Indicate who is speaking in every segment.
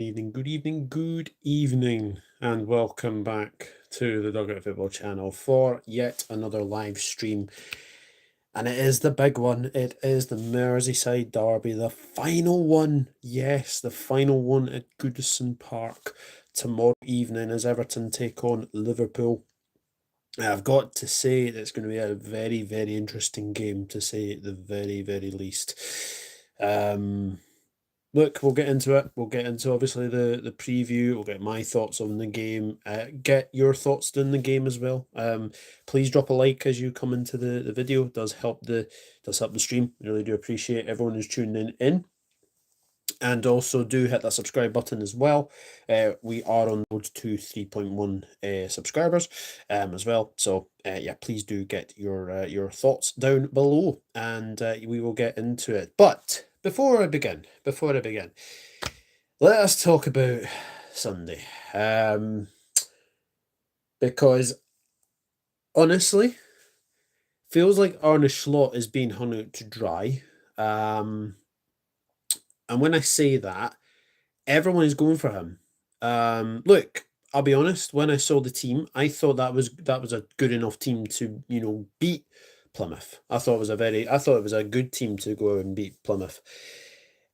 Speaker 1: Good evening, and welcome back to the Dugout Football channel for yet another live stream. And it is the big one. It is the Merseyside Derby, the final one. Yes, the final one at Goodison Park tomorrow evening as Everton take on Liverpool. I've got to say that it's going to be a very, very interesting game, to say the very, very least. Look, we'll get into it. We'll get into obviously the preview. We'll get my thoughts on the game. Get your thoughts on the game as well. Please drop a like as you come into the video. It does help the stream. I really do appreciate everyone who's tuning in. And also do hit that subscribe button as well. We are on road to 3.1 subscribers as well. So yeah, please do get your thoughts down below, and we will get into it. But before I begin, let us talk about Sunday. Because honestly, feels like Arne Slot is being hung out to dry. And when I say that, everyone is going for him. Look, I'll be honest, when I saw the team, I thought that was a good enough team to, beat Plymouth. I thought it was a good team to go out and beat Plymouth.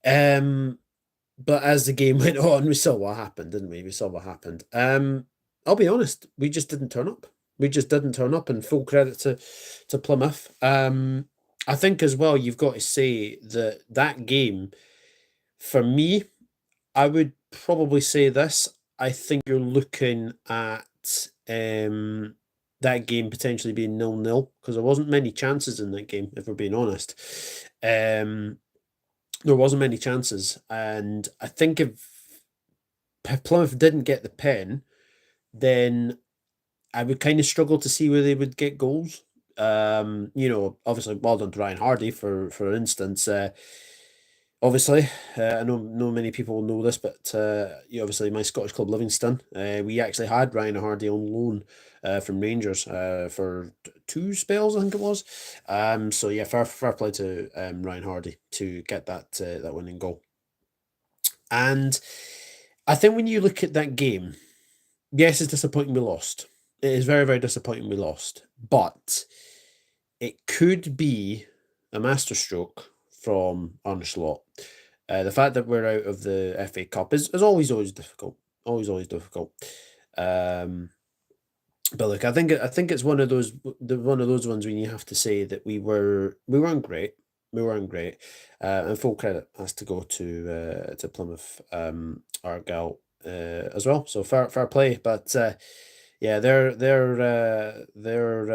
Speaker 1: But as the game went on, we saw what happened, didn't we? We saw what happened. I'll be honest, we just didn't turn up. And full credit to Plymouth. I think as well, you've got to say that game, for me, I would probably say this. I think you're looking at that game potentially being 0-0, because there wasn't many chances in that game, if we're being honest. There wasn't many chances, and I think if Plymouth didn't get the pen, then I would kind of struggle to see where they would get goals. Obviously, well done to Ryan Hardy, for instance. Obviously, I know many people will know this, but obviously my Scottish club Livingston, we actually had Ryan Hardy on loan from Rangers for 2 spells, I think it was. So yeah, fair play to Ryan Hardy to get that winning goal. And I think when you look at that game, yes, it's disappointing we lost. It is very, very disappointing we lost, but it could be a masterstroke from Arne Slot. The fact that we're out of the FA Cup is always difficult. Always difficult. But look, I think it's one of those ones when you have to say that we weren't great. And full credit has to go to Plymouth Argyle as well. So fair play. But yeah, their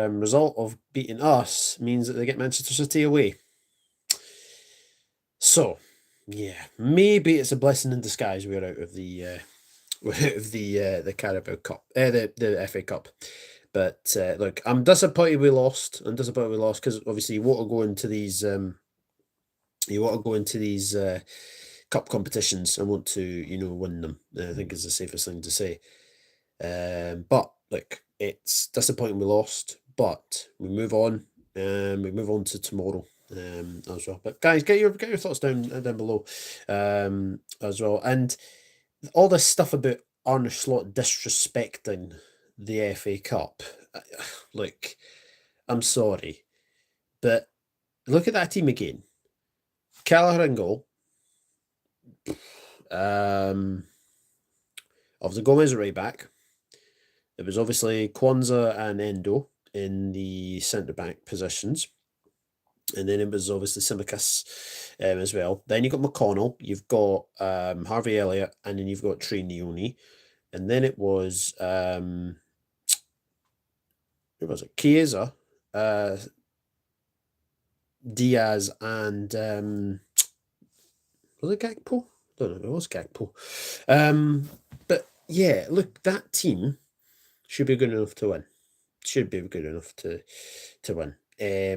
Speaker 1: result of beating us means that they get Manchester City away. So, yeah, maybe it's a blessing in disguise we're out of the Carabao Cup, the FA Cup. But look, I'm disappointed we lost. Because obviously you want to go into these cup competitions and want to win them. I think is the safest thing to say. But look, it's disappointing we lost, but we move on. We move on to tomorrow. As well. But guys, get your thoughts down below as well. And all this stuff about Arne Slot disrespecting the FA Cup. Look, I'm sorry, but look at that team again. Callagher in goal. Obviously Gomez right back. It was obviously Kwanzaa and Endo in the centre-back positions. And then it was obviously Simicas as well. Then you've got McConnell, you've got Harvey Elliott, and then you've got Trey Neone. And then it was who was it? Chiesa, Diaz, and was it Gakpo? I don't know, it was Gakpo. But yeah, look, that team should be good enough to win.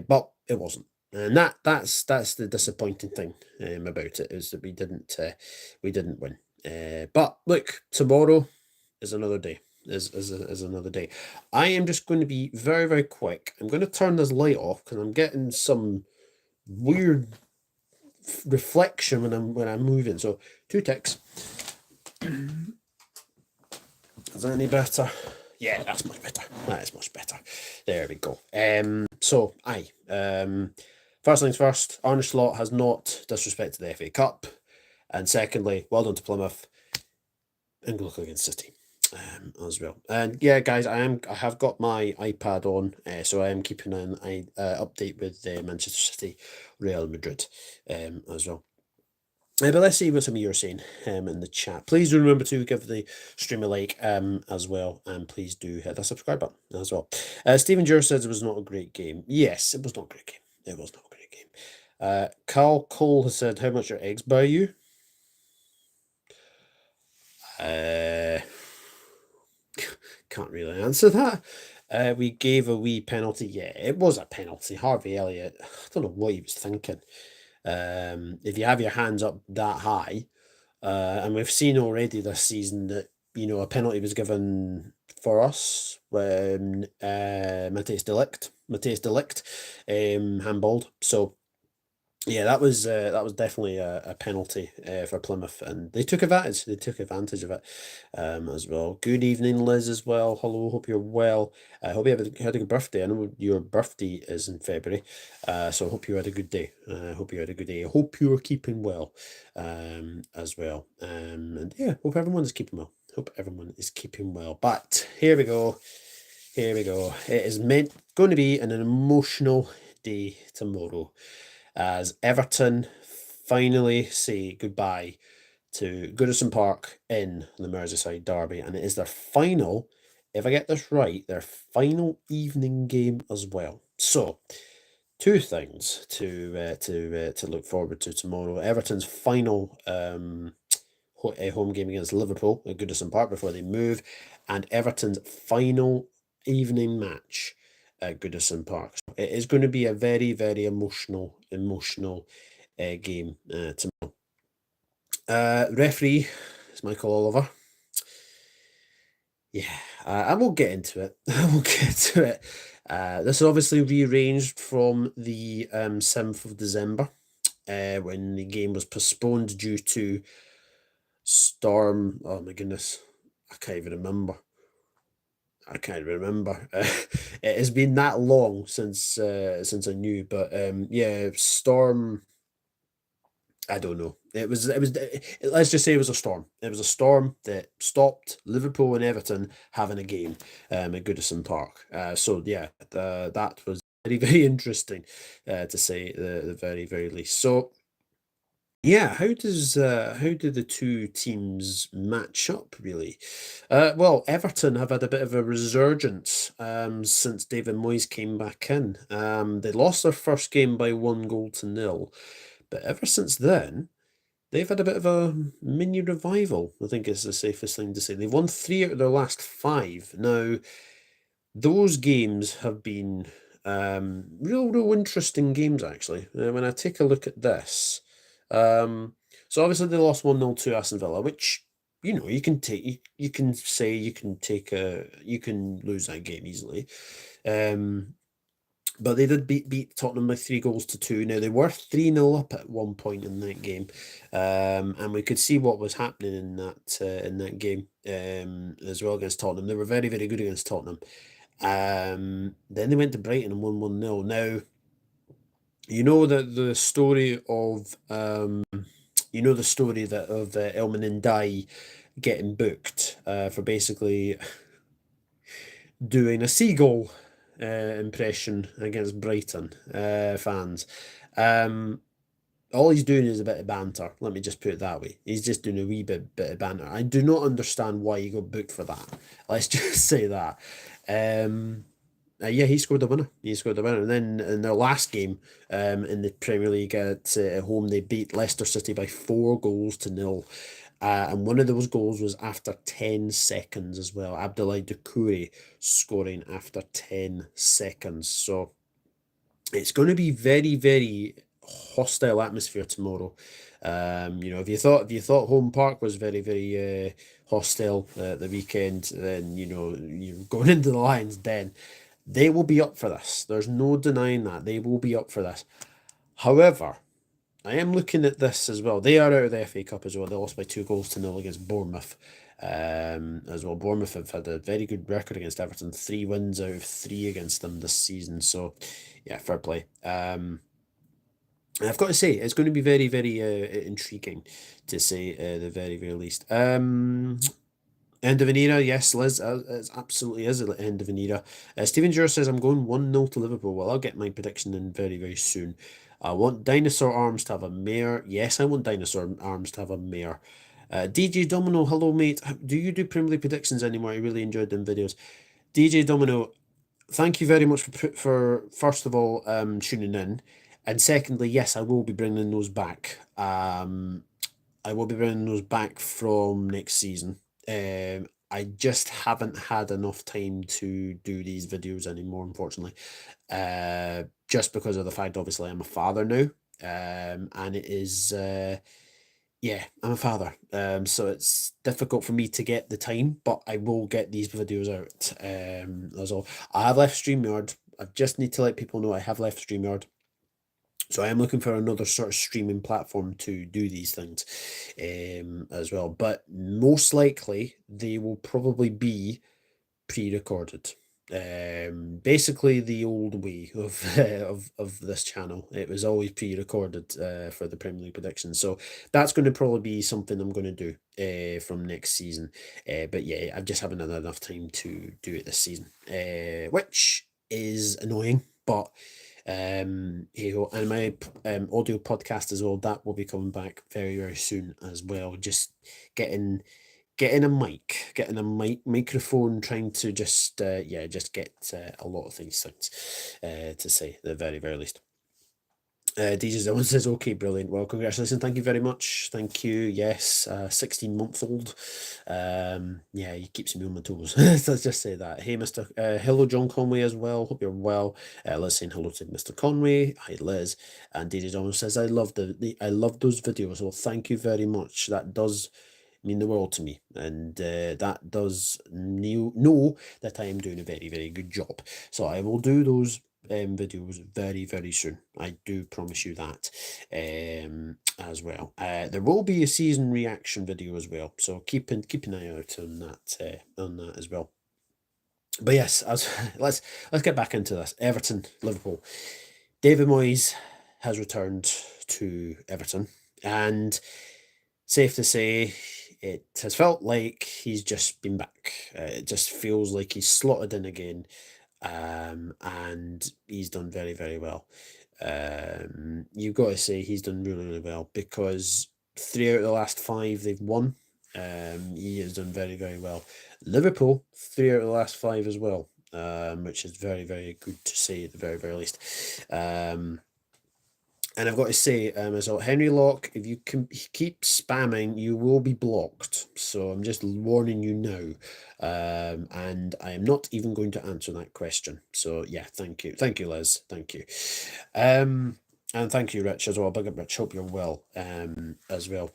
Speaker 1: But it wasn't. And that's the disappointing thing about it, is that we didn't win. But look, tomorrow is another day. Is another day. I am just going to be very, very quick. I'm going to turn this light off because I'm getting some weird reflection when I'm moving. So 2 ticks. that any better? Yeah, that's much better. That is much better. There we go. So aye. First things first, Arne Slot has not disrespected the FA Cup. And secondly, well done to Plymouth and good luck against City. As well. And yeah, guys, I have got my iPad on, so I am keeping an update with Manchester City, Real Madrid, as well. But let's see what some of you are saying in the chat. Please do remember to give the stream a like as well, and please do hit the subscribe button as well. Stephen Jur says it was not a great game. Yes, it was not a great game. It was not a great game. Carl Cole has said, how much are eggs by you? Can't really answer that. We gave a wee penalty. Yeah, it was a penalty. Harvey Elliott, I don't know what he was thinking. If you have your hands up that high, and we've seen already this season that, you know, a penalty was given for us when Matthias de Ligt handballed. So yeah, that was definitely a penalty for Plymouth, and they took advantage. They took advantage of it as well. Good evening, Liz, as well. Hello, hope you're well. I hope you had a good birthday. I know your birthday is in February, so I hope you had a good day. I hope you had a good day. I hope you are keeping well as well. And yeah, hope everyone is keeping well. Hope everyone is keeping well. But here we go. Here we go. It is going to be an emotional day tomorrow, as Everton finally say goodbye to Goodison Park in the Merseyside Derby, and it is their final, if I get this right, their final evening game as well. So, two things to look forward to tomorrow: Everton's final home game against Liverpool at Goodison Park before they move, and Everton's final evening match at Goodison Park. So it is going to be a very, very emotional game tomorrow. Referee is Michael Oliver. Yeah, I won't get into it. I won't get into it. This is obviously rearranged from the 7th of December, when the game was postponed due to storm. Oh my goodness, I can't even remember. It has been that long since I knew, but yeah, storm. I don't know. Let's just say it was a storm. It was a storm that stopped Liverpool and Everton having a game at Goodison Park. So yeah, that was very, very interesting to say the very, very least. So yeah, how do the two teams match up really? Well, Everton have had a bit of a resurgence since David Moyes came back in. They lost their first game by 1-0. But ever since then, they've had a bit of a mini revival, I think is the safest thing to say. They've won 3 out of their last 5. Now, those games have been real interesting games, actually. When I take a look at this, so obviously they lost 1-0 to Aston Villa, which, you know, you can lose that game easily. But they did beat Tottenham by 3-2. Now, they were 3-0 up at one point in that game, and we could see what was happening in that game as well against Tottenham. They were very, very good against Tottenham. Then they went to Brighton and won 1-0. Now, you know that the story of of Elman Ndiaye getting booked for basically doing a seagull impression against Brighton fans. All he's doing is a bit of banter. Let me just put it that way. He's just doing a wee bit of banter. I do not understand why he got booked for that. Let's just say that. Yeah, he scored the winner. And then in their last game in the Premier League at home, they beat Leicester City by 4-0. And one of those goals was after 10 seconds as well. Abdoulaye Doucouré scoring after 10 seconds. So it's going to be very, very hostile atmosphere tomorrow. If you thought Home Park was very, very hostile the weekend, then you're going into the Lions' Den. They will be up for this. There's no denying that. They will be up for this. However, I am looking at this as well. They are out of the FA Cup as well. They lost by 2 goals to 0 against Bournemouth. As well, Bournemouth have had a very good record against Everton. 3 wins out of 3 against them this season. So, yeah, fair play. And I've got to say, it's going to be very, very intriguing, to say the very, very least. End of an era, yes, Liz. It absolutely is the end of an era. Stephen Jura says, I'm going 1-0 to Liverpool. Well, I'll get my prediction in very, very soon. I want Dinosaur Arms to have a mare. Yes, I want Dinosaur Arms to have a mare. DJ Domino, hello, mate. Do you do Premier League predictions anymore? I really enjoyed them videos. DJ Domino, thank you very much for first of all tuning in, and secondly, yes, I will be bringing those back. I will be bringing those back from next season. I just haven't had enough time to do these videos anymore, unfortunately. Just because of the fact, obviously, I'm a father now, and it is yeah, I'm a father, so it's difficult for me to get the time, but I will get these videos out. That's all. I have left StreamYard. I just need to let people know I have left StreamYard. So I am looking for another sort of streaming platform to do these things as well. But most likely they will probably be pre-recorded. Basically the old way of of this channel. It was always pre-recorded for the Premier League predictions. So that's going to probably be something I'm going to do from next season. But yeah, I just haven't had enough time to do it this season, which is annoying. But hey ho, and my audio podcast as well, that will be coming back very, very soon as well. Just getting getting a microphone, trying to just yeah, just get a lot of things to say, the very, very least. DJ Zillin says, okay, brilliant. Well, congratulations. Thank you very much. Thank you. Yes, 16-month-old. Yeah, he keeps me on my toes. Let's just say that. Hey, Mr. Hello, John Conway as well. Hope you're well. Liz saying hello to Mr. Conway. Hi, Liz. And DJ Donald says, I love I love those videos. Well, thank you very much. That does mean the world to me, and that does know that I am doing a very, very good job. So I will do those videos very, very soon. I do promise you that as well. There will be a season reaction video as well, so keep an eye out on that as well. But yes, let's get back into this. Everton, Liverpool. David Moyes has returned to Everton, and safe to say, it has felt like he's just been back. It just feels like he's slotted in again, and he's done very, very well. You've got to say he's done really, really well, because 3 out of the last 5 they've won. He has done very, very well. Liverpool, 3 out of the last 5 as well, which is very, very good to say at the very, very least. And I've got to say, as well, Henry Locke, if you keep spamming, you will be blocked. So I'm just warning you now. And I am not even going to answer that question. So yeah, thank you. Thank you, Liz. Thank you. And thank you, Rich, as well. Big up, Rich. Hope you're well as well.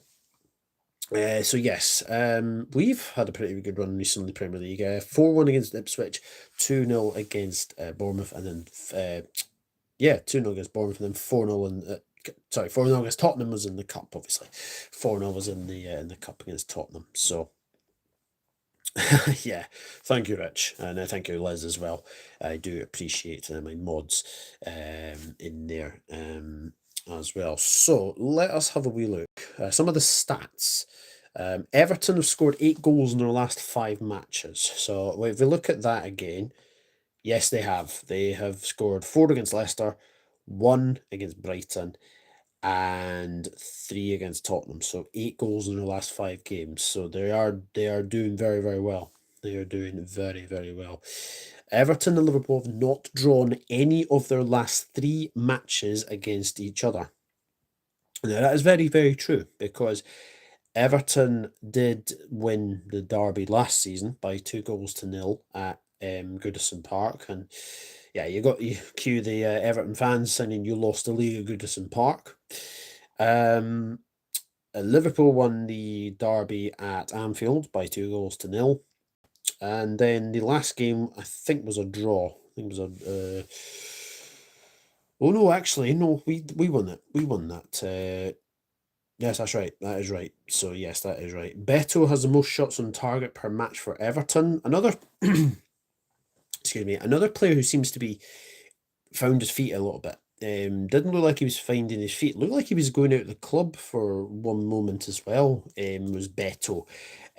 Speaker 1: So yes, we've had a pretty good run recently in the Premier League. 4-1 against Ipswich, 2-0 against Bournemouth, and then yeah, 2-0 against Bournemouth, and then 4-0 in 4-0 against Tottenham was in the cup, obviously. 4-0 was in the cup against Tottenham. So yeah, thank you, Rich, and thank you, Liz, as well. I do appreciate my mods in there as well. So let us have a wee look. Some of the stats. Everton have scored 8 goals in their last 5 matches. So if we look at that again, yes, they have. They have scored 4 against Leicester, 1 against Brighton, and 3 against Tottenham. So 8 goals in their last 5 games. So they are doing very, very well. They are doing very, very well. Everton and Liverpool have not drawn any of their last 3 matches against each other. Now that is very, very true, because Everton did win the derby last season by 2 goals to 0 at Goodison Park, and yeah, you cue the Everton fans saying you lost the league at Goodison Park. Liverpool won the derby at Anfield by 2 goals to 0, and then the last game I think was a draw. I think it was Oh no, actually, no, we won it. We won that. Yes, that's right. That is right. So yes, that is right. Beto has the most shots on target per match for Everton. Another, excuse me, another player who seems to be found his feet a little bit. Didn't look like he was finding his feet. Looked like he was going out of the club for one moment as well. Was Beto,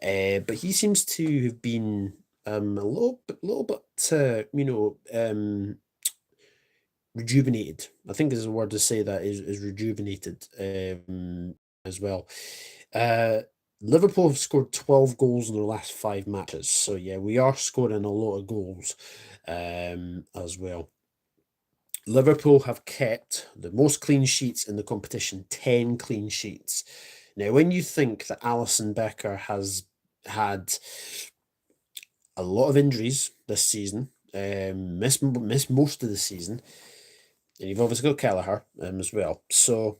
Speaker 1: but he seems to have been little bit, rejuvenated. I think is a word to say that is rejuvenated as well. Uh, Liverpool have scored 12 goals in their last 5 matches. So yeah, we are scoring a lot of goals as well. Liverpool have kept the most clean sheets in the competition, 10 clean sheets. Now, when you think that Alisson Becker has had a lot of injuries this season, missed most of the season, and you've obviously got Kelleher as well. So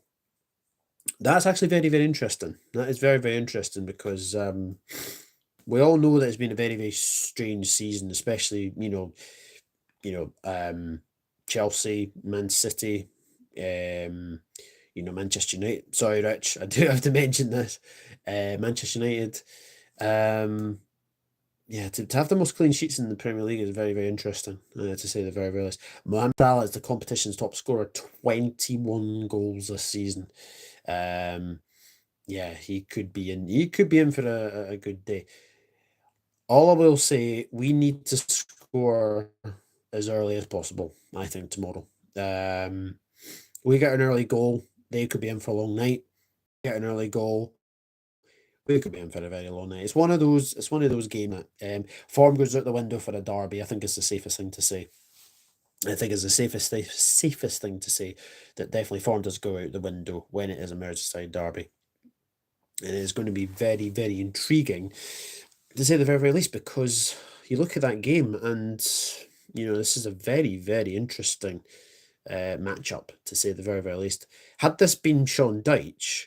Speaker 1: that's actually very, very interesting. That is very, very interesting because we all know that it's been a very, very strange season, especially, Chelsea, Man City, Manchester United. Sorry, Rich, I do have to mention this. Manchester United. Yeah, to have the most clean sheets in the Premier League is very, very interesting, to say the very, very least. Mohamed Salah is the competition's top scorer, 21 goals this season. Yeah, he could be in. He could be in for a good day. All I will say, we need to score as early as possible. I think tomorrow. We get an early goal, they could be in for a long night. Get an early goal, we could be in for a very long night. It's one of those. It's one of those games that form goes out the window for a derby. I think it's the safest thing to say. I think it's the safest thing to say that definitely form does go out the window when it is a Merseyside derby. And it's going to be very, very intriguing to say the very, very least, because you look at that game and this is a very, very interesting matchup to say the very, very least. Had this been Sean Dyche,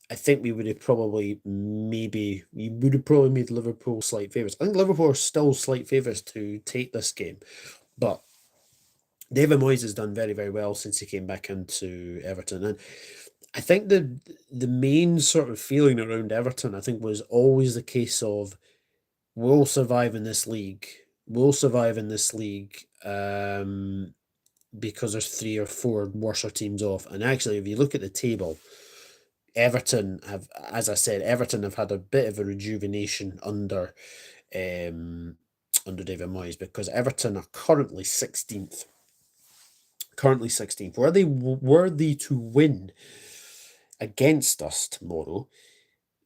Speaker 1: I think we would have probably made Liverpool slight favourites. I think Liverpool are still slight favourites to take this game, but David Moyes has done very, very well since he came back into Everton, and I think the main sort of feeling around Everton, I think, was always the case of we'll survive in this league. We'll survive in this league because there's 3 or 4 worse teams off. And actually, if you look at the table, Everton have, as I said, Everton have had a bit of a rejuvenation under David Moyes, because Everton are currently 16th. Currently 16th. Were they to win against us tomorrow,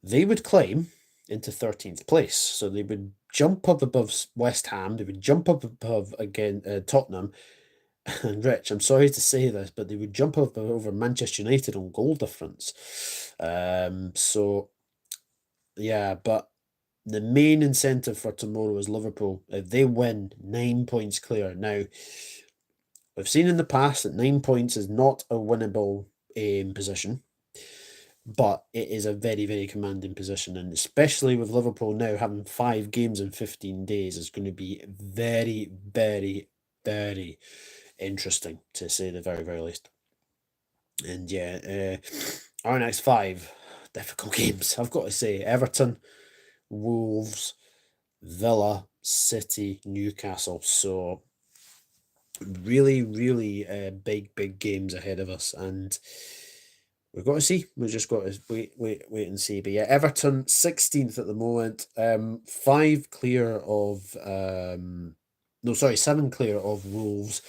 Speaker 1: they would climb into 13th place. So they would jump up above West Ham. They would jump up above again Tottenham. And Rich, I'm sorry to say this, but they would jump up over Manchester United on goal difference. So yeah, but the main incentive for tomorrow is Liverpool. If they win, 9 points clear. Now, we've seen in the past that 9 points is not a winnable position, but it is a very, very commanding position. And especially with Liverpool now having 5 games in 15 days, it's going to be very, very, very interesting, to say the very, very least. And yeah, our next 5 difficult games, I've got to say: Everton, Wolves, Villa, City, Newcastle. So really, really big games ahead of us, and we've got to see. We've just got to wait and see. But yeah, Everton 16th at the moment. 5 clear of no, sorry, 7 clear of Wolves,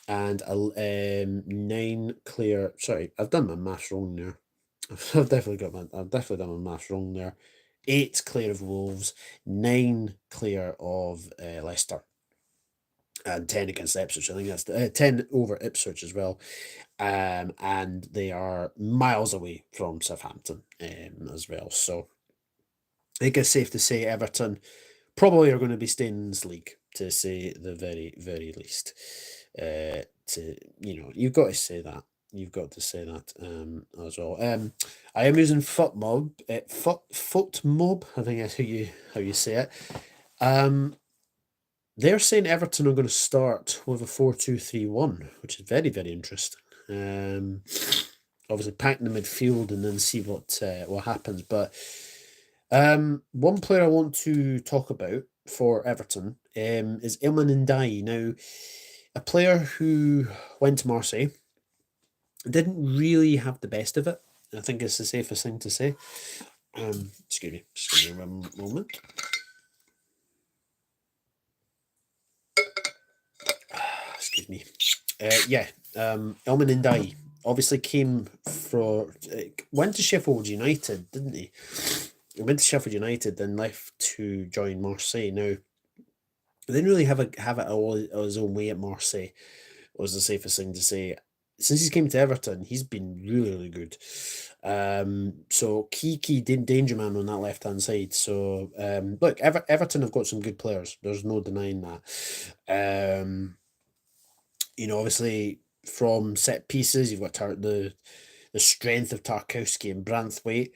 Speaker 1: and 9 clear. Sorry, I've done my maths wrong there. I've definitely done my maths wrong there. 8 clear of Wolves, 9 clear of Leicester, and 10 against Ipswich. I think that's 10 over Ipswich as well. And they are miles away from Southampton as well. So I think it's safe to say Everton probably are going to be staying in this league, to say the very, very least. You've got to say that. You've got to say that as well. I am using FootMob. FootMob, I think that's how you say it. They're saying Everton are going to start with a 4-2-3-1, which is very, very interesting. Obviously, pack the midfield and then see what happens. But one player I want to talk about for Everton is Ilman Ndiaye. Now, a player who went to Marseille, didn't really have the best of it. I think it's the safest thing to say. Excuse me, just give me one moment. Excuse me. Ilman Ndiaye obviously came for went to Sheffield United, didn't he? He went to Sheffield United, then left to join Marseille. Now, they didn't really have it all his own way at Marseille. Was the safest thing to say. Since he came to Everton, he's been really, really good. So key danger man on that left hand side. So look, Everton have got some good players. There's no denying that. Obviously from set pieces, you've got the strength of Tarkowski and Branthwaite.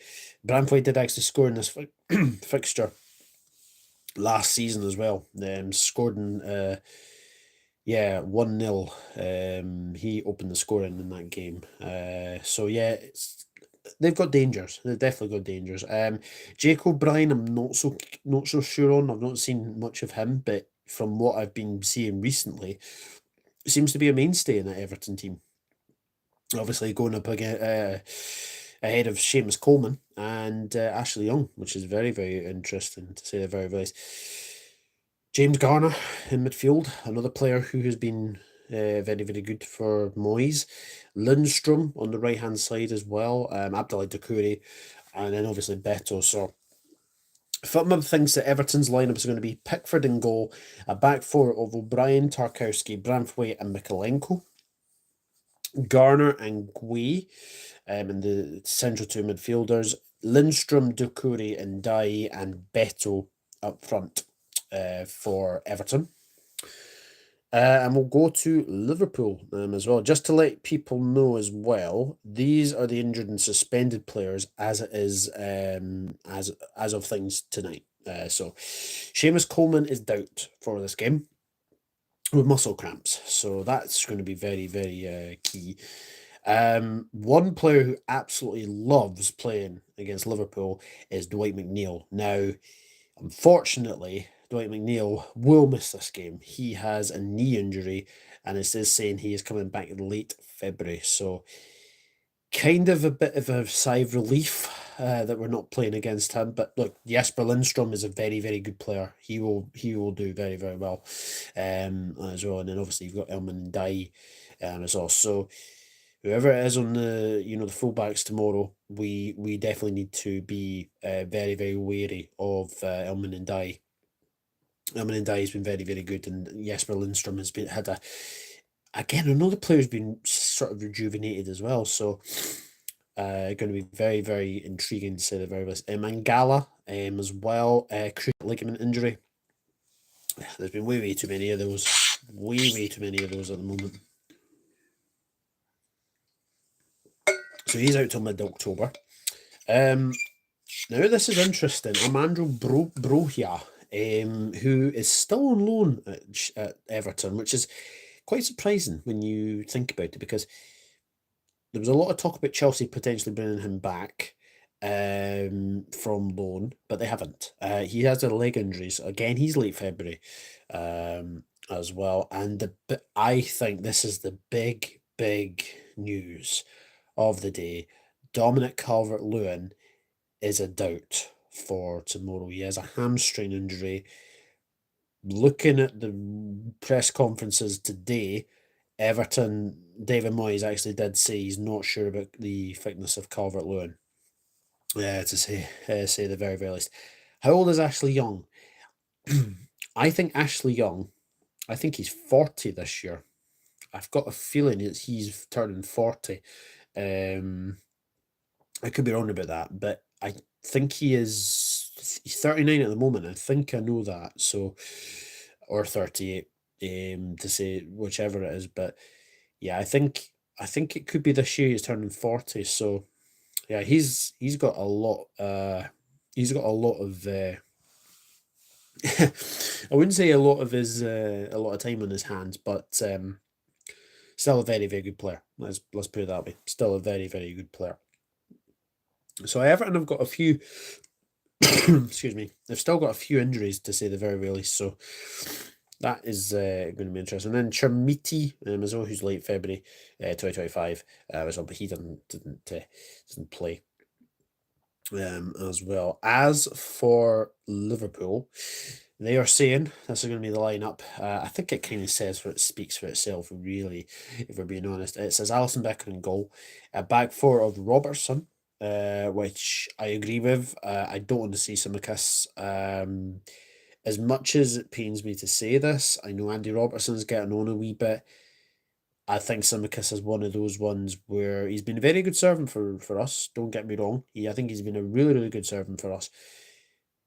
Speaker 1: Branthwaite did actually score in this fixture last season as well. Scored in 1-0. He opened the scoring in that game. So yeah, they've got dangers. They've definitely got dangers. Jake O'Brien, I'm not so sure on. I've not seen much of him, but from what I've been seeing recently, seems to be a mainstay in that Everton team. Obviously going up again ahead of Seamus Coleman and Ashley Young, which is very, very interesting to say the very least. James Garner in midfield, another player who has been very, very good for Moyes. Lindstrom on the right-hand side as well. Abdoulaye Doucouré, and then obviously Beto. So Footman thinks that Everton's lineup is going to be Pickford in goal, a back four of O'Brien, Tarkowski, Branthwaite and Mikalenko. Garner and Gui in the central two midfielders. Lindstrom, Doucouré and Ndiaye and Beto up front for Everton. And we'll go to Liverpool as well. Just to let people know as well, these are the injured and suspended players as it is as of things tonight. So Seamus Coleman is out for this game with muscle cramps. So that's going to be very, very key. One player who absolutely loves playing against Liverpool is Dwight McNeil. Now, unfortunately, Dwight McNeil will miss this game. He has a knee injury, and it is saying he is coming back in late February. So, kind of a bit of a sigh of relief that we're not playing against him. But look, Jesper Lindstrom is a very, very good player. He will do very, very well as well. And then obviously you've got Ilman Ndiaye as well. So whoever it is on the the fullbacks tomorrow, we definitely need to be very, very wary of Ilman Ndiaye. Ilman Ndiaye has been very, very good, and Jesper Lindstrom has had again another player who's been sort of rejuvenated as well. So going to be very, very intriguing to say the very least. Mangala as well, cruciate ligament injury. There's been way too many of those. Way too many of those at the moment. So he's out till mid-October. Now this is interesting. Armando Broja, who is still on loan at Everton, which is quite surprising when you think about it, because there was a lot of talk about Chelsea potentially bringing him back from loan, but they haven't. He has a leg injury, so again, he's late February as well. And I think this is the big news of the day. Dominic Calvert-Lewin is a doubt for tomorrow. He has a hamstring injury. Looking at the press conferences today, Everton, David Moyes actually did say he's not sure about the fitness of Calvert-Lewin. To say the very, very least. How old is Ashley Young? I think Ashley Young, I think he's 40 this year. I've got a feeling he's turning 40. I could be wrong about that, but I think he's 39 at the moment. I think I know that. So, or 38, to say whichever it is. But yeah, I think it could be this year he's turning 40. So yeah, he's got a lot. He's got a lot of I wouldn't say a lot of time on his hands, but still a very, very good player. Let's put it that way. Still a very, very good player. So Everton have got a few. Excuse me. They've still got a few injuries to say the very least. So that is going to be interesting. And then Chermiti as well, who's late February 2025 as well, but he doesn't play as well. As for Liverpool, they are saying this is going to be the lineup. I think it kind of speaks for itself, really, if we're being honest. It says Alisson Becker in goal, a back four of Robertson, which I agree with. I don't want to see Tsimikas. As much as it pains me to say this, I know Andy Robertson's getting on a wee bit. I think Tsimikas is one of those ones where he's been a very good servant for us. Don't get me wrong. I think he's been a really, really good servant for us,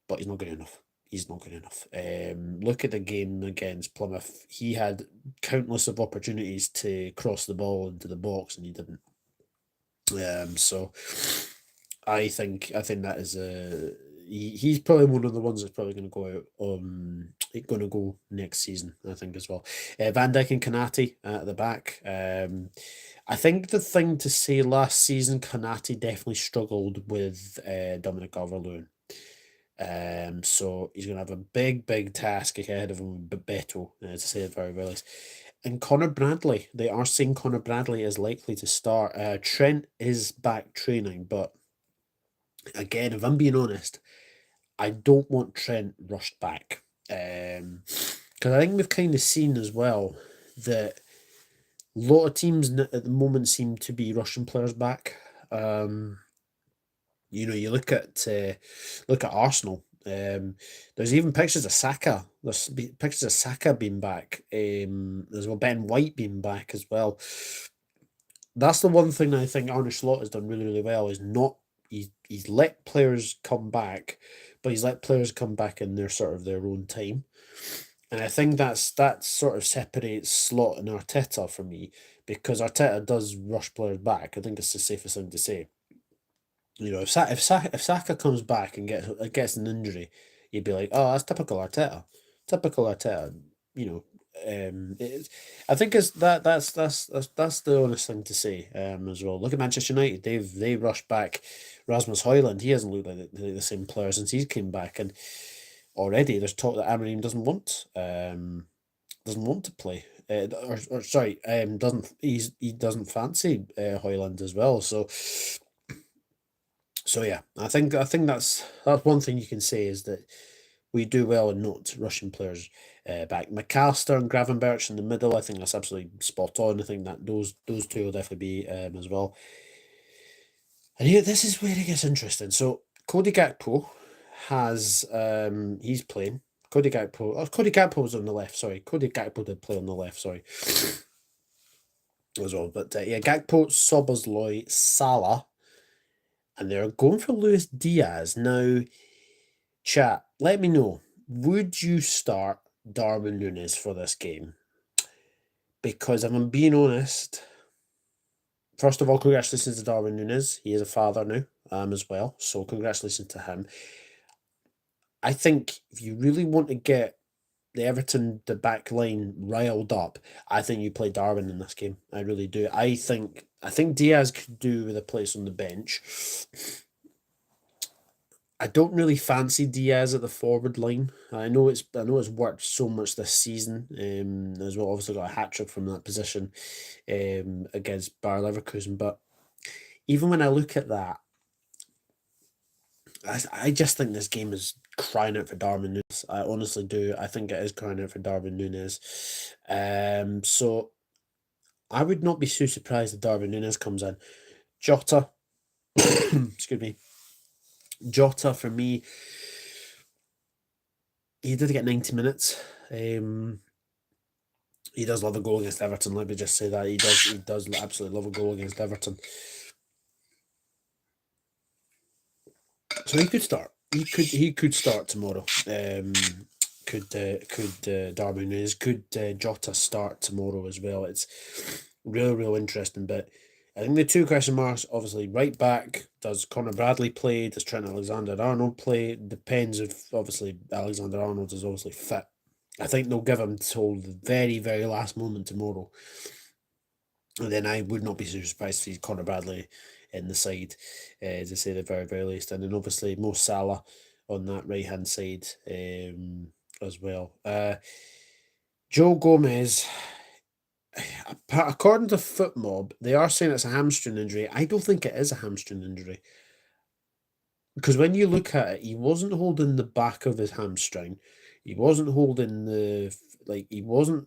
Speaker 1: but he's not good enough. He's not good enough. Look at the game against Plymouth. He had countless of opportunities to cross the ball into the box, and he didn't. So I think that is he's probably one of the ones that's probably going to go out. Going to go next season, I think, as well. Van Dijk and Kanate at the back. I think the thing to say last season, Kanate definitely struggled with Dominic Calvert-Lewin. So he's going to have a big, big task ahead of him with Beto, to say it very well. And Connor Bradley, they are saying Connor Bradley is likely to start. Trent is back training, but again, if I'm being honest, I don't want Trent rushed back. Because I think we've kind of seen as well that a lot of teams at the moment seem to be rushing players back. You look at Arsenal. There's even pictures of Saka. There's pictures of Saka being back. There's Ben White being back as well. That's the one thing I think Arne Slot has done really, really well. Is not he's let players come back, but he's let players come back in their sort of their own time. And I think that sort of separates Slot and Arteta for me, because Arteta does rush players back. I think it's the safest thing to say. If Saka comes back and gets an injury, you'd be like, oh, that's typical Arteta. Typical Arteta. I think that's the honest thing to say. As well. Look at Manchester United. They rushed back Rasmus Højlund. He hasn't looked like the same player since he came back, and already there's talk that Amorim doesn't want to play. He doesn't fancy Højlund as well. So yeah, I think that's one thing you can say, is that we do well in not rushing players back. McAllister and Gravenberch in the middle, I think that's absolutely spot on. I think that those two will definitely be as well. And here, this is where it gets interesting. So Cody Gakpo has he's playing. Cody Gakpo was on the left. Sorry, Cody Gakpo did play on the left. Sorry, as well. But yeah, Gakpo, Szoboszlai, Salah, and they're going for Luis Diaz now. Chat, let me know. Would you start Darwin Núñez for this game? Because if I'm being honest, first of all, congratulations to Darwin Núñez. He is a father now, as well. So congratulations to him. I think if you really want to get the back line riled up, I think you play Darwin in this game. I really do. I think Diaz could do with a place on the bench. I don't really fancy Diaz at the forward line. I know it's worked so much this season. As well, obviously got a hat trick from that position, against Bayer Leverkusen. But even when I look at that, I just think this game is crying out for Darwin Núñez. I honestly do. I think it is crying out for Darwin Núñez. So I would not be so surprised if Darwin Núñez comes in. Jota, excuse me. Jota, for me, he did get 90 minutes. He does love a goal against Everton. Let me just say that he does absolutely love a goal against Everton. So he could start. He could start tomorrow. Could Darwin Núñez, could Jota start tomorrow as well? It's real interesting. But I think the two question marks, obviously, right back. Does Connor Bradley play? Does Trent Alexander-Arnold play? Depends if, obviously, Alexander-Arnold is obviously fit. I think they'll give him till the very, very last moment tomorrow. And then I would not be so surprised to see Connor Bradley in the side, to say the very, very least. And then obviously Mo Salah on that right-hand side as well. Joe Gomez, according to FootMob, they are saying it's a hamstring injury. I don't think it is a hamstring injury. Because when you look at it, he wasn't holding the back of his hamstring. He wasn't holding he wasn't,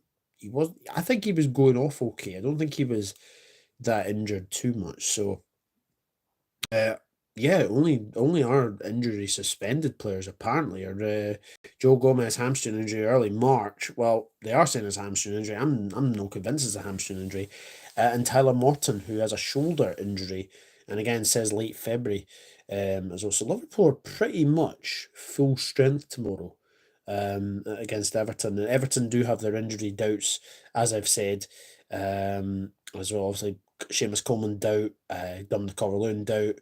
Speaker 1: I think he was going off okay. I don't think he was that injured too much. So, uh, yeah, only our injury suspended players apparently are Joe Gomez hamstring injury early March. Well, they are saying it's a hamstring injury. I'm not convinced it's a hamstring injury. And Tyler Morton, who has a shoulder injury, and again says late February. As well. So Liverpool are pretty much full strength tomorrow against Everton. And Everton do have their injury doubts, as I've said. As well, obviously, Seamus Coleman doubt, Dominic Calvert-Lewin doubt.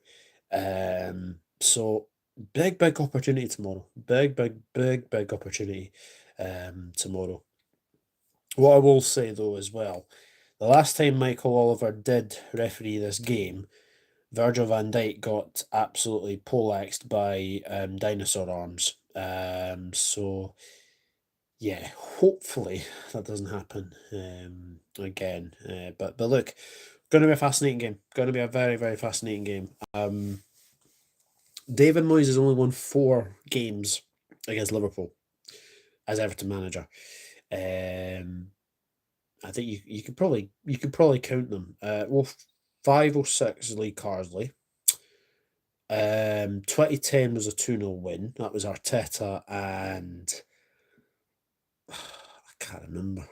Speaker 1: So big opportunity tomorrow. Big opportunity tomorrow. What I will say though as well, the last time Michael Oliver did referee this game, Virgil van Dijk got absolutely poleaxed by dinosaur arms. So yeah, hopefully that doesn't happen again. But look, going to be a fascinating game. Going to be a very, very fascinating game. David Moyes has only won 4 games against Liverpool as Everton manager. I think you could probably count them. Well, 506 Lee Carsley. 2010 was a 2-0 win. That was Arteta and I can't remember.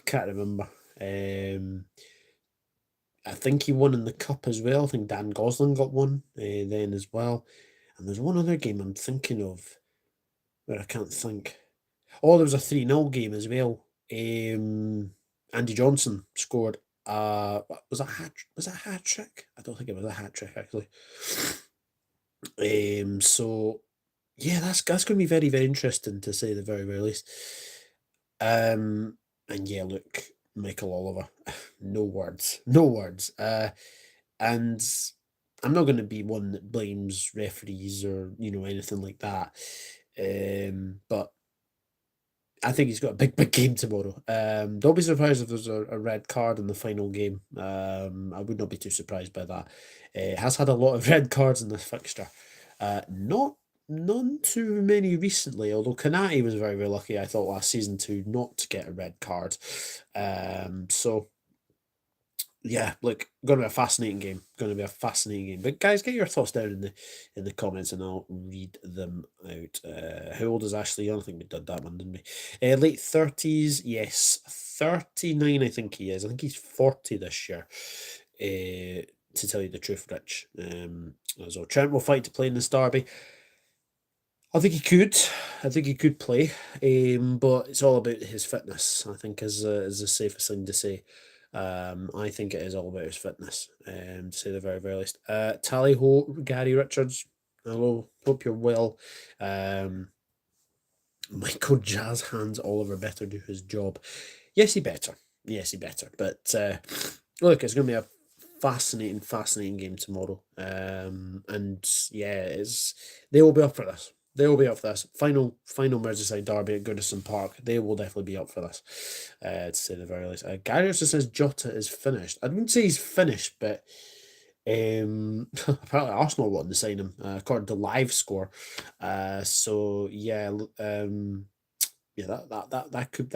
Speaker 1: Can't remember. I think he won in the cup as well. I think Dan Gosling got one then as well. And there's one other game I'm thinking of where I can't think. Oh, there was a 3-0 game as well. Andy Johnson scored. Was it a hat trick? I don't think it was a hat trick actually. So yeah, that's going to be very, very interesting to say the very, very least. And yeah, look, Michael Oliver, no words. And I'm not going to be one that blames referees or anything like that. But I think he's got a big game tomorrow. Don't be surprised if there's a red card in the final game. I would not be too surprised by that. Has had a lot of red cards in this fixture. None too many recently, although Kanati was very, very lucky, I thought, last season to not get a red card. So yeah, look, going to be a fascinating game. But guys, get your thoughts down in the comments, and I'll read them out. How old is Ashley Young? I think we did that one, didn't we? Late 30s, yes, 39. I think he is. I think he's 40 this year. To tell you the truth, Rich. So Trent will fight to play in this derby. I think he could. I think he could play, but it's all about his fitness. I think is the safest thing to say. I think it is all about his fitness. To say the very, very least. Tally ho, Gary Richards. Hello, hope you're well. Michael Jazz Hands Oliver better do his job. Yes, he better. But look, it's going to be a fascinating game tomorrow. And yeah, they will be up for this. Final Merseyside Derby at Goodison Park. They will definitely be up for this. To say the very least. Gary also says Jota is finished. I wouldn't say he's finished, but apparently Arsenal wanted to sign him, according to Live Score. So yeah, yeah, that could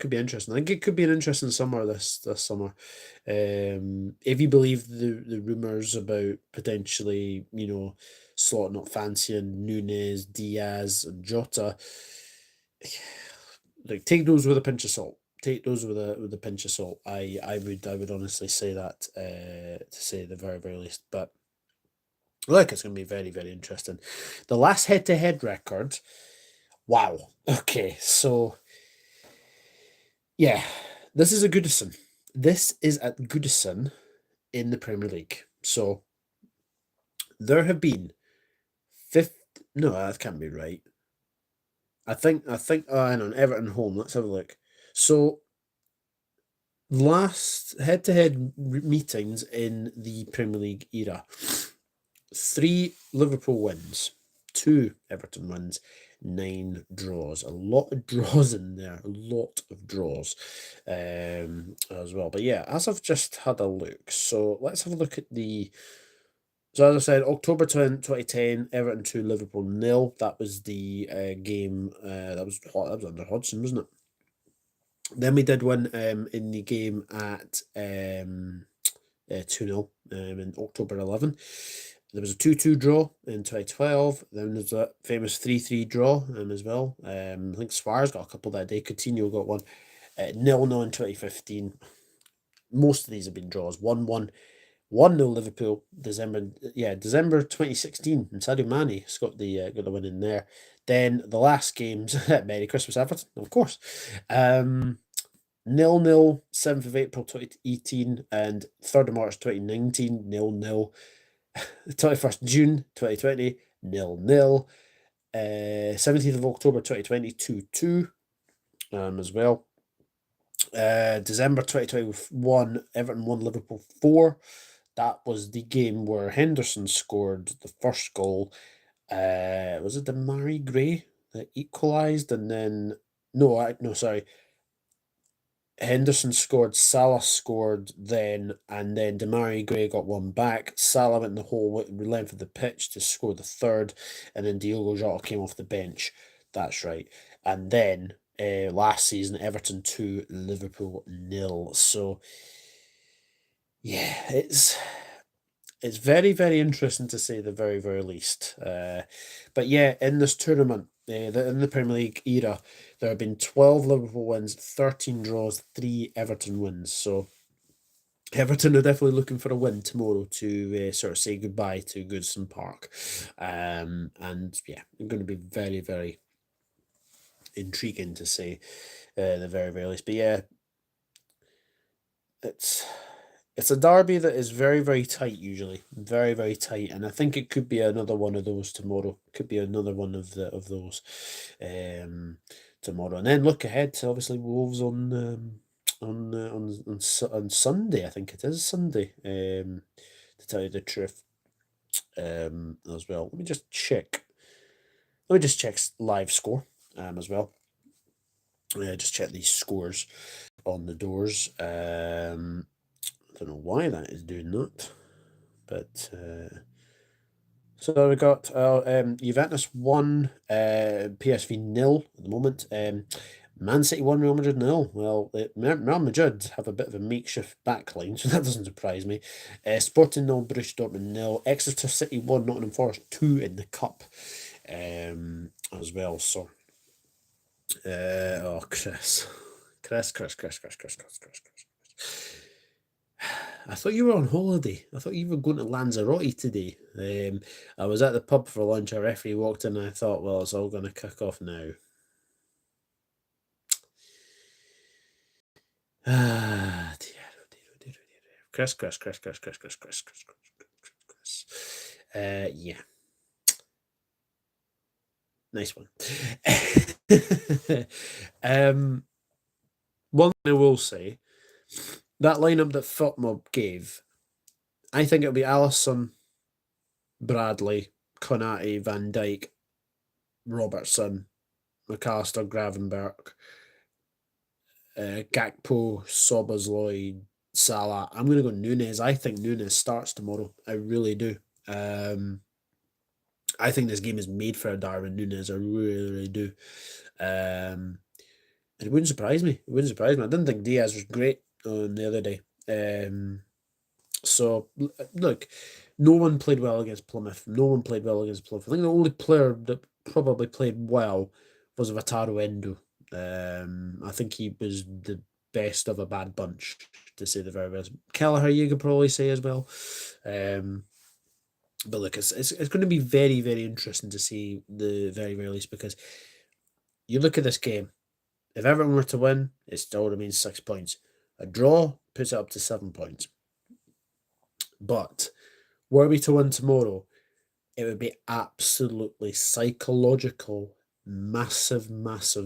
Speaker 1: be interesting. I think it could be an interesting summer this summer. If you believe the rumors about potentially, Slot not fancying Nunes, Diaz, and Jota, like take those with a pinch of salt. I would honestly say that to say the very, very least. But look, it's going to be very, very interesting. The last head-to-head record. Wow. Okay, so yeah, this is a Goodison. This is at Goodison in the Premier League. So there have been 50. No, that can't be right. I think. Oh, hang on. Everton home. Let's have a look. So last head-to-head meetings in the Premier League era: 3 Liverpool wins, 2 Everton wins, 9 draws. A lot of draws in there. A lot of draws, as well. But yeah, as I've just had a look, so let's have a look at the. So as I said, October 2010, Everton 2, Liverpool 0. That was the game. That was under Hodgson, wasn't it? Then we did one in the game at 2-0 in October 11. There was a 2-2 draw in 2012. Then there's a famous 3-3 draw as well. I think Suarez got a couple that day. Coutinho got one. 0-0 in 2015. Most of these have been draws. 1-1. 1-0 Liverpool, December 2016, and Sadio Mane got the win in there. Then the last games, Merry Christmas Everton, of course. 0-0, 7th of April 2018, and 3rd of March 2019, 0-0. 21st June 2020, 0-0. 17th of October 2020, 2-2, as well. December 2021, Everton 1, Liverpool 4. That was the game where Henderson scored the first goal. Was it Demarai Gray that equalised? And then sorry. Henderson scored, Salah scored then, and then Demarai Gray got one back. Salah went the whole length of the pitch to score the third, and then Diogo Jota came off the bench. That's right. And then last season, Everton 2, Liverpool 0. So yeah, it's very, very interesting to say the very, very least. But yeah, in this tournament, in the Premier League era, there have been 12 Liverpool wins, 13 draws, 3 Everton wins. So Everton are definitely looking for a win tomorrow to sort of say goodbye to Goodison Park. And yeah, it's going to be very, very intriguing to say the very, very least. But yeah, it's a derby that is very, very tight usually. Very, very tight. And I think it could be another one of those tomorrow. Could be another one of those tomorrow. And then look ahead to obviously Wolves on Sunday. I think it is Sunday. To tell you the truth. As well. Let me just check. Let me just check live score as well. Just check these scores on the doors. I don't know why that is doing that, but so we got Juventus 1, PSV 0 at the moment. Man City 1, Real Madrid 0. Well, Real Madrid have a bit of a makeshift backline, so that doesn't surprise me. Sporting 0, Borussia Dortmund 0. Exeter City 1, Nottingham Forest 2 in the cup as well. So, Chris. I thought you were on holiday. I thought you were going to Lanzarote today. I was at the pub for lunch. A referee walked in, and I thought, well, it's all going to kick off now. Ah, dear. Chris. Yeah. Nice one. One thing I will say, that lineup that Footmob gave, I think it'll be Alisson, Bradley, Konate, Van Dijk, Robertson, McAllister, Gravenberch, Gakpo, Szoboszlai, Salah. I'm going to go Nunes. I think Nunes starts tomorrow. I really do. I think this game is made for a Darwin Nunes. I really, really do. And it wouldn't surprise me. It wouldn't surprise me. I didn't think Diaz was great on the other day. So, look, no one played well against Plymouth. No one played well against Plymouth. I think the only player that probably played well was Wataru Endo. I think he was the best of a bad bunch, to say the very best. Kelleher, you could probably say as well. But look, it's going to be very, very interesting to see the very, very least, because you look at this game. If Everton were to win, it still remains 6 points. A draw puts it up to 7 points. But were we to win tomorrow, it would be absolutely psychological, massive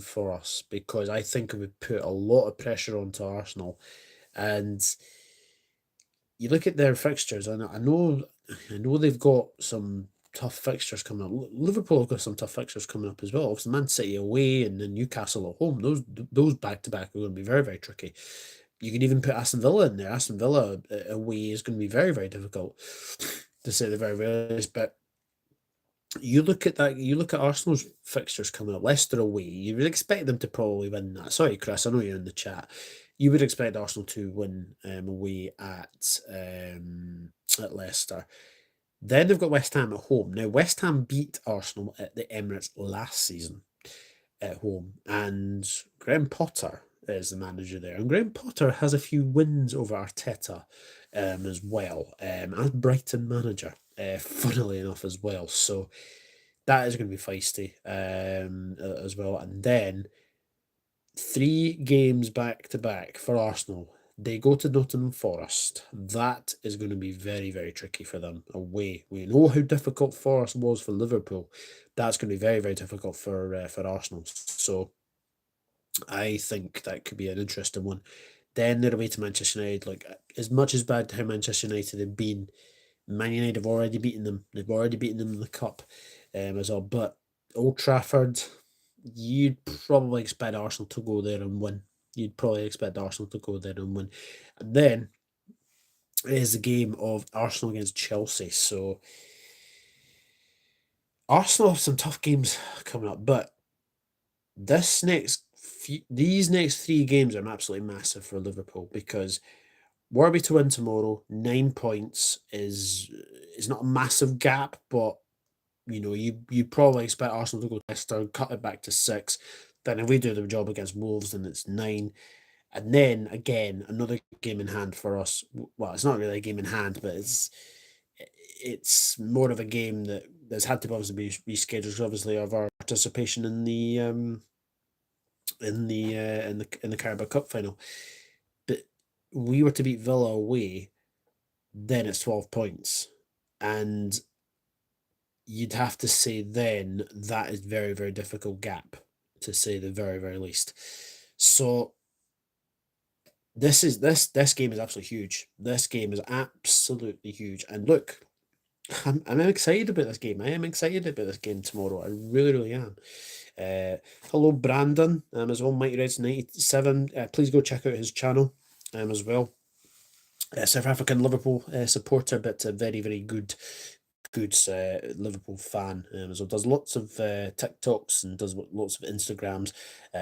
Speaker 1: for us, because I think it would put a lot of pressure onto Arsenal. And you look at their fixtures, and I know they've got some tough fixtures coming up. Liverpool have got some tough fixtures coming up as well. Obviously, Man City away and then Newcastle at home. Those back to back are going to be very tricky. You can even put Aston Villa in there. Aston Villa away is going to be very difficult, to say the very least. But you look at that. You look at Arsenal's fixtures coming up. Leicester away. You would expect them to probably win that. Sorry, Chris. I know you're in the chat. You would expect Arsenal to win away at Leicester. Then they've got West Ham at home. Now, West Ham beat Arsenal at the Emirates last season at home, and Graham Potter is the manager there. And Graham Potter has a few wins over Arteta as well, as Brighton manager, funnily enough, as well. So that is going to be feisty as well. And then 3 games back to back for Arsenal. They go to Nottingham Forest. That is going to be very tricky for them away. We know how difficult Forest was for Liverpool. That's going to be very difficult for Arsenal. So I think that could be an interesting one. Then they're away to Manchester United. Like, as much as bad how Manchester United have been, Man United have already beaten them. They've already beaten them in the cup as well. But Old Trafford, you'd probably expect Arsenal to go there and win. And then is the game of Arsenal against Chelsea. So Arsenal have some tough games coming up, but these next 3 games are absolutely massive for Liverpool, because were we to win tomorrow, 9 points is not a massive gap, but you probably expect Arsenal to go to Leicester, cut it back to 6. Then if we do the job against Wolves, then it's 9. And then again, another game in hand for us. Well, it's not really a game in hand, but it's more of a game that's had to obviously be rescheduled, obviously, of our participation in the Carabao Cup final. But we were to beat Villa away, then it's 12 points, and you'd have to say then that is very difficult gap, to say the very least. So this game is absolutely huge. This game is absolutely huge. And look, I'm excited about this game. I am excited about this game tomorrow. I really am. Hello, Brandon, as well. Mighty Reds 97. Please go check out his channel as well. South African Liverpool supporter, but a very good Liverpool fan. So does lots of TikToks and does lots of Instagrams.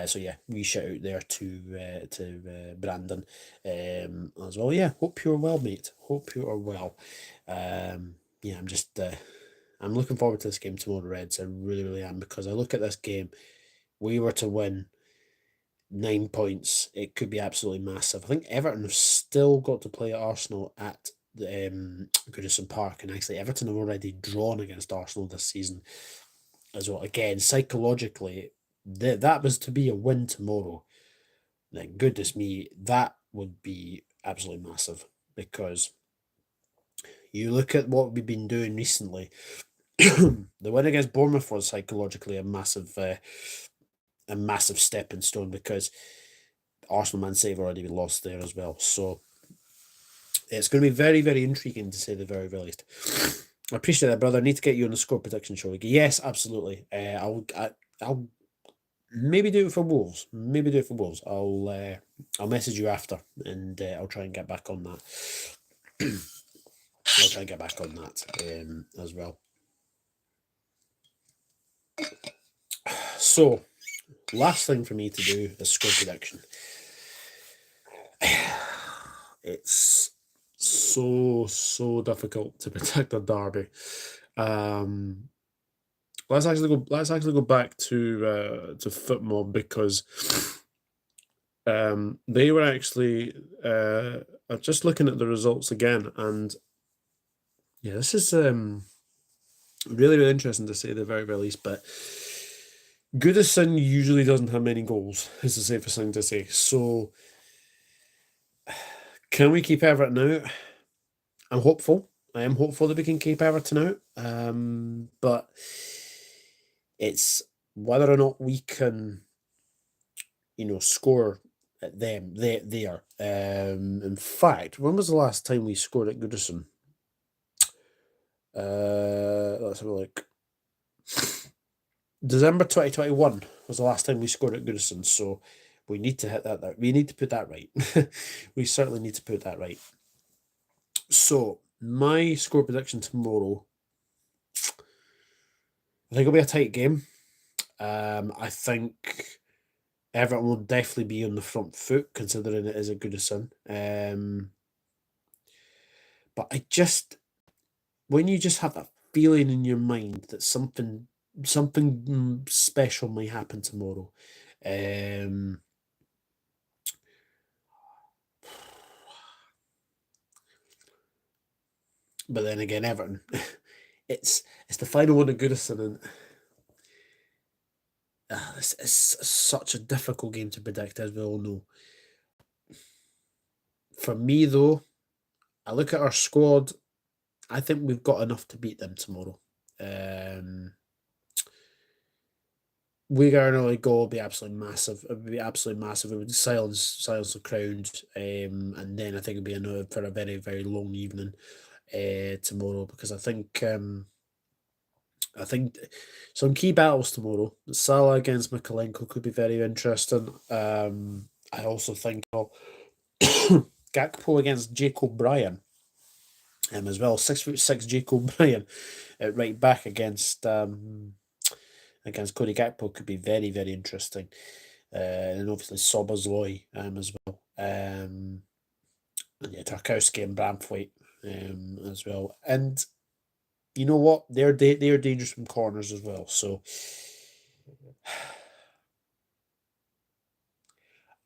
Speaker 1: So yeah, we shout out there to Brandon as well. Yeah, hope you're well, mate. Hope you are well. Yeah, I'm looking forward to this game tomorrow, Reds. I really am, because I look at this game. We were to win 9 points, it could be absolutely massive. I think Everton have still got to play Arsenal at Goodison Park, and actually Everton have already drawn against Arsenal this season as well. Again, psychologically, that was to be a win tomorrow. Then goodness me, that would be absolutely massive, because you look at what we've been doing recently. The win against Bournemouth was psychologically a massive stepping stone, because Arsenal, Man City have already been lost there as well. So it's going to be very intriguing, to say the very least. I appreciate that, brother. I need to get you on the score prediction show again. Yes, absolutely. I'll maybe do it for Wolves. I'll message you after, and I'll try and get back on that. I'll try and get back on that as well. So, last thing for me to do is score prediction. It's so difficult to predict a derby. Let's actually go back to football, because they were actually just looking at the results again, and yeah, this is really interesting, to say the very least. But Goodison usually doesn't have many goals, is the safest thing to say. So Can we keep Everton out? I'm hopeful. I am hopeful that we can keep Everton out. But it's whether or not we can, score at them. They are. In fact, when was the last time we scored at Goodison? Let's have a look. December 2021 was the last time we scored at Goodison, so we need to hit that. We need to put that right. We certainly need to put that right. So my score prediction tomorrow, I think it'll be a tight game. I think Everton will definitely be on the front foot, considering it is a Goodison. But when you just have that feeling in your mind that something special might happen tomorrow. But then again, Everton, it's the final one at Goodison, and it's such a difficult game to predict, as we all know. For me, though, I look at our squad. I think we've got enough to beat them tomorrow. We got an early goal would be absolutely massive. It would be absolutely massive. It would silence the crowd, and then I think it'd be another for a very, very long evening tomorrow, because I think some key battles tomorrow. Salah against Mikalenko could be very interesting. I also think Gakpo against Jacob Bryan, as well. 6'6" Jacob Bryan at right back against Cody Gakpo could be very, very interesting. And obviously Szoboszlai as well. And yeah, Tarkowski and Bramthwaite as well. And you know what? They're dangerous from corners as well. So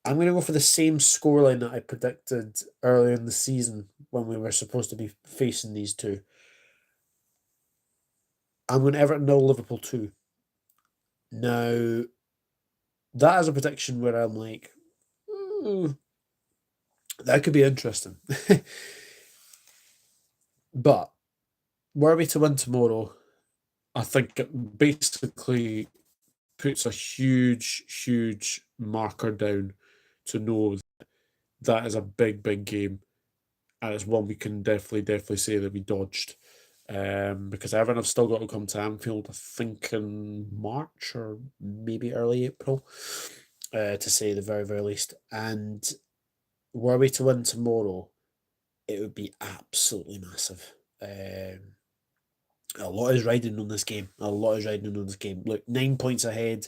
Speaker 1: I'm going to go for the same scoreline that I predicted earlier in the season when we were supposed to be facing these two. I'm going to Everton 0, Liverpool 2. Now, that is a prediction where I'm like, that could be interesting. But were we to win tomorrow, I think it basically puts a huge, huge marker down to know that is a big, big game. And it's one we can definitely say that we dodged. Because Everton have still got to come to Anfield, I think in March or maybe early April, to say the very, very least. And were we to win tomorrow, it would be absolutely massive. A lot is riding on this game. A lot is riding on this game. Look, 9 points ahead.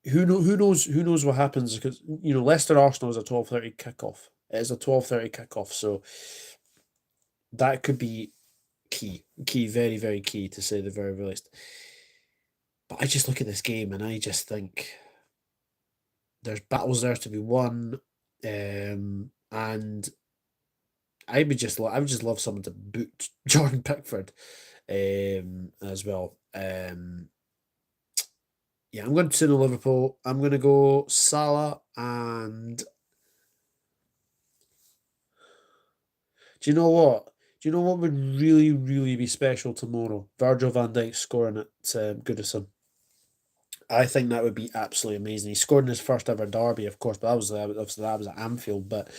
Speaker 1: Who knows what happens, because Leicester Arsenal is a 12:30 kickoff. It is a 12:30 kickoff, so that could be key, very, very key, to say the very, very least. But I just look at this game and I just think there's battles there to be won, and I would just love someone to boot Jordan Pickford, as well. Yeah, I'm going to 2-0 Liverpool. I'm going to go Salah, and do you know what? Do you know what would really, really be special tomorrow? Virgil van Dijk scoring at Goodison. I think that would be absolutely amazing. He scored in his first ever derby, of course, but that was at Anfield. But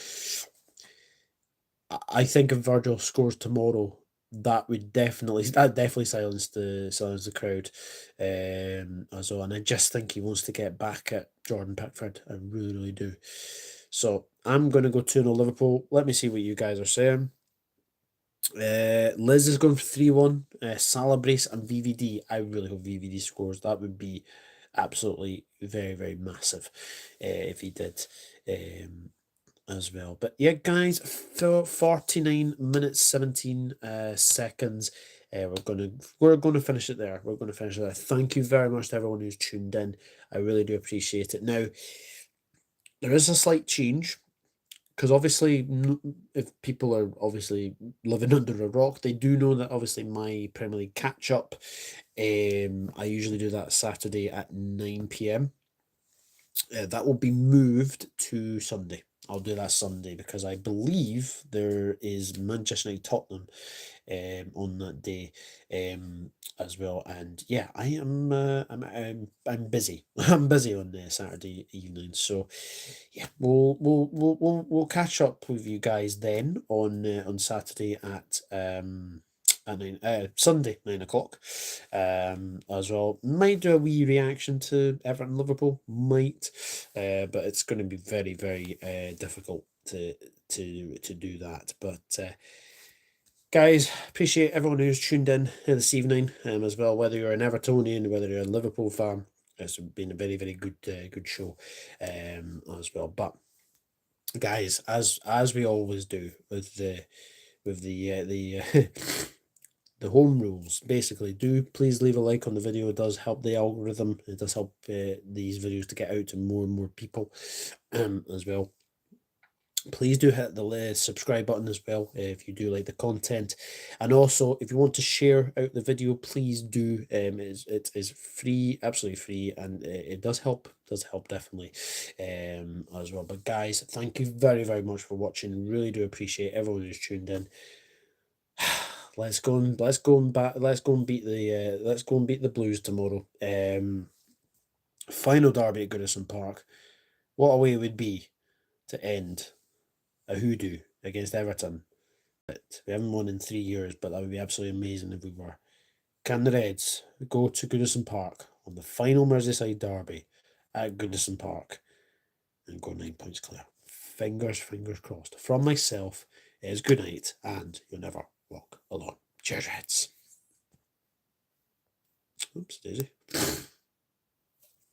Speaker 1: I think if Virgil scores tomorrow, that definitely silence the crowd, as well. And I just think he wants to get back at Jordan Pickford. I really, really do. So I'm going to go 2-0 Liverpool. Let me see what you guys are saying. Liz is going for 3-1. Salah, Brace, and VVD. I really hope VVD scores. That would be absolutely very, very massive if he did. As well. But yeah, guys, for 49 minutes 17 seconds, we're gonna finish it there. We're gonna finish it there. Thank you very much to everyone who's tuned in. I really do appreciate it. Now, there is a slight change, because obviously, if people are obviously living under a rock, they do know that obviously my Premier League catch up, I usually do that Saturday at 9 p.m. that will be moved to Sunday. I'll do that Sunday because I believe there is Manchester United Tottenham on that day as well. And yeah, I'm busy. I'm busy on Saturday evening. So yeah, we'll catch up with you guys then on Saturday at Sunday 9 o'clock as well. Might do a wee reaction to Everton Liverpool, might, but it's going to be very very difficult to do that. But guys, appreciate everyone who's tuned in this evening as well, whether you're an Evertonian, whether you're a Liverpool fan. It's been a very very good show as well. But guys, as we always do with the the home rules, basically, do please leave a like on the video. It does help the algorithm. It does help these videos to get out to more and more people as well. Please do hit the subscribe button as well if you do like the content, and also if you want to share out the video, please do. It is free, absolutely free, and it does help definitely as well. But guys, thank you very very much for watching. Really do appreciate everyone who's tuned in. Let's go and beat the Blues tomorrow. Final derby at Goodison Park. What a way it would be to end a hoodoo against Everton. We haven't won in 3 years, but that would be absolutely amazing if we were. Can the Reds go to Goodison Park on the final Merseyside Derby at Goodison Park and go 9 points clear? Fingers crossed. From myself, it is good night, and you'll never walk alone. Cheers, Reds. Oops, Daisy.